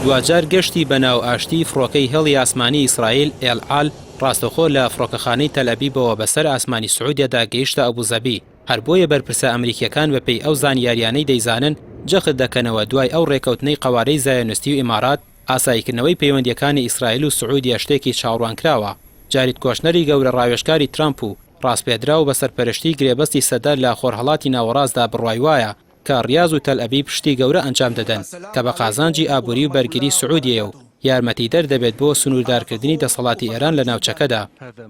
دوجار گەشتی بەناو ئاشتی فڕۆکەی هێڵی ئاسمانی ئیسرائیل ئێل-عال ڕاستەوخۆ لە فڕۆکەخانەی تەل-ئەبیبەوە بەسەر ئاسمانی سعودیەدا گەیشتە ئەبوزەبی. هەر بۆیە بەرپرسە ئەمریکیەکان بەپێی ئەو زانیاریانەی دەیزانن جەخت دەکەنەوە دوای ئەو ڕێکەوتنەی قەوارەی زایۆنیستی و ئیمارات ئاساییکردنەوەی پەیوەندیەکانی ئیسرائیل و سعودیە شتێکی چاوەڕوانکراوە. جاریت کۆشنەری گەورە ڕاوێژکاری ترامپ و ڕاستپێدرا و بە سەرپەرشتی گرێبەستی سەدەر لە خۆرهەڵاتی ناوەڕاستدا بڕوای وایە کە ڕیاض و تەل-ئەبیب پشتی گەورە ئەنجام دەدەن کە بە قازانجی ئابووری و بەرگری سعودیە و یارمەتیدەر دەبێت بۆ سنووردارکردنی دەسەڵاتی ئێران لە ناوچەکەدا.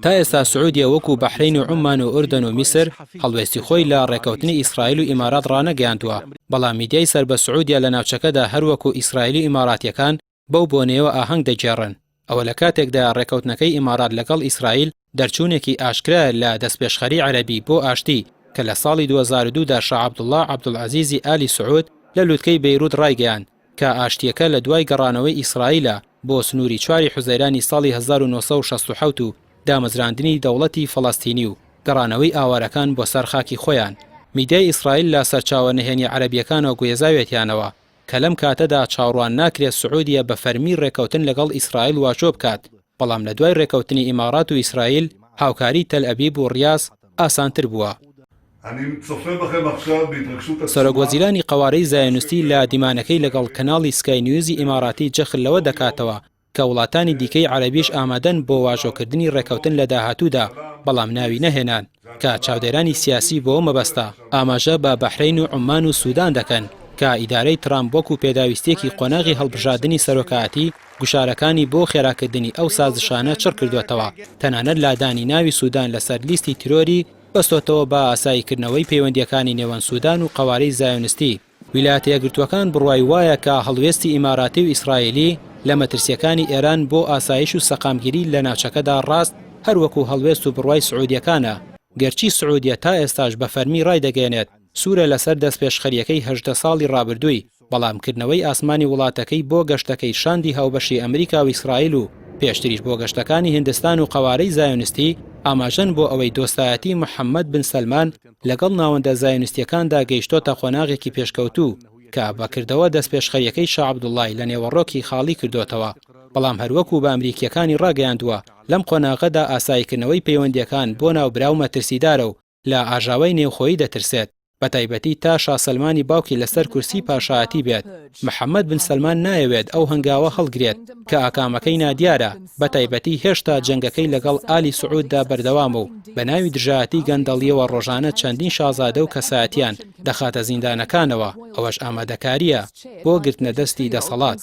تا ئێستا سعودیە وەکو بەحرین و عومان و ئوردن و میسر هەڵوێستی خۆی لە ڕێکەوتنی ئیسرائیل و ئیمارات ڕانەگەیاندووە، بەڵام میدیای سەر بە سعودیە لە ناوچەکەدا هەروەکو ئیسرائیل و ئیماراتیەکان بەو بۆنەیەوە ئاهەنگ دەجێڕن. ئەوە لە کاتێکدا ڕێکەوتنەکەی ئیمارات لەگەڵ ئیسرائیل دەرچوونێکی ئاشکرا لە دەستپێشخەری عەرەبی بۆ ئاشتی کە لە ساڵی 2002دا شا عەبدوڵڵا عەبدوڵعەزیزی ئالی سعود لە لووتکەی بەیروت ڕایگەیاند کە ئاشتیەکە لە دوای گەڕانەوەی ئیسرائیلە بۆ سنووری 4 حوزەیرانی ساڵی 1967 و دامەزراندنی دەوڵەتی فەڵەستینی و گەڕانەوەی ئاوارەکان بۆ سەر خاکی خۆیان. میدیای ئیسرائیل لە سەرچاوە نهێنی عەرەبیەکانەوە گوێزاوێتیانەوە کە لەم کاتەدا چاوەڕوان ناکرێت سعودیە بە فەرمی ڕێکەوتن لەگەڵ ئیسرائیل واچۆ بکات، بەڵام لە دوای ڕێکەوتنی ئیمارات و ئیسرائیل هاوکاری تەل-ئەبیب و ڕیاض ئاسانتر بووە. سەرۆکوەزیرانی قەوارەی زایۆنیستی لە دیمانەکەی لەگەڵ کەناڵی سکای نیوزی ئیماراتی جەخت لەوە دەکاتەوە کە وڵاتانی دیکەی عەرەبیش ئامادەن بۆ واژۆکردنی ڕێکەوتن لە داهاتوودا، بەڵام ناوی نەهێنان کە چاودێرانی سیاسی بۆ مەبەستە ئاماژە بە بەحرین و عومان و سوودان دەکەن کە ئیدارەی ترامپ وەکو پێداویستێکی قۆناغی هەڵبژاردننی سەرۆکایەتی گوشارەکانی بۆ خێراکردنی ئەو سازشانە چڕ کردوێتەوە، تەنانەت لادانی ناوی سوودان لەسەر لیستی تیرۆری بەستۆتەوە بە ئاساییکردنەوەی پەیوەندیەکانی نێوان سوودان و قەوارەی زایۆنیستی. ویلایەتە یەکگرتووەکان بڕوای وایە کە هەڵوێستی ئیماراتی و ئیسرائیلی لە مەترسیەکانی ئێران بۆ ئاسایش و سەقامگیری لە ناوچەکەدا ڕاست هەروەکو هەڵوێست و بڕوای سعودیەکانە، گەرچی سعودیە تا ئێستاش بە فەرمی ڕایدەگەێنێت سوورە لەسەر دەستپێشخەریەکەی 18 ساڵی ڕابردووی، بەڵامکردنەوەی ئاسمانی وڵاتەکەی بۆ گەشتەکەی شاندی هاوبەشی ئەمریکا و ئیسرائیل و پێشتریش بۆ گەشتەکانی هیندستان و قەوارەی زایۆنیستی ئاماژەن بۆ ئەوەی دۆستایەتی محەممەد بن سەلمان لەگەڵ ناوەندە زایۆنیستیەکاندا گەیشتۆتە خۆناغێکی پێشکەوتوو کە بەکردەوە دەستپێشخەریەکەی شا عەبدوڵڵای لە نێوەڕۆکی خاڵی کردوتەوە، بەڵام هەروەکو بە ئەمریکیەکانی ڕاگەیاندووە لەم قۆناغەدا ئاساییکردنەوەی پەیوەندیەکان بۆ ناوبراو مەترسیدارە و لە ئاژاوی نێوخۆیی دەترسێت، بەتایبەتی تا شا سەلمانی باوکی لەسەر کورسی پاشایەتی بێت. محەممەد بن سەلمان نایەوێت ئەو هەنگاوە هەڵگرێت کە ئاکامەکەی نادیارە، بەتایبەتی هێشتا جەنگەکەی لەگەڵ ئالی سعوددا بەردەوامە و بە ناوی دژایەتی گەندەڵیەوە ڕۆژانە چەندین شازادە و کەسایەتیان دەخاتە زیندانەکانەوە، ئەوەش ئامادەکاریە بۆ گرتنە دەستی دەسەڵات.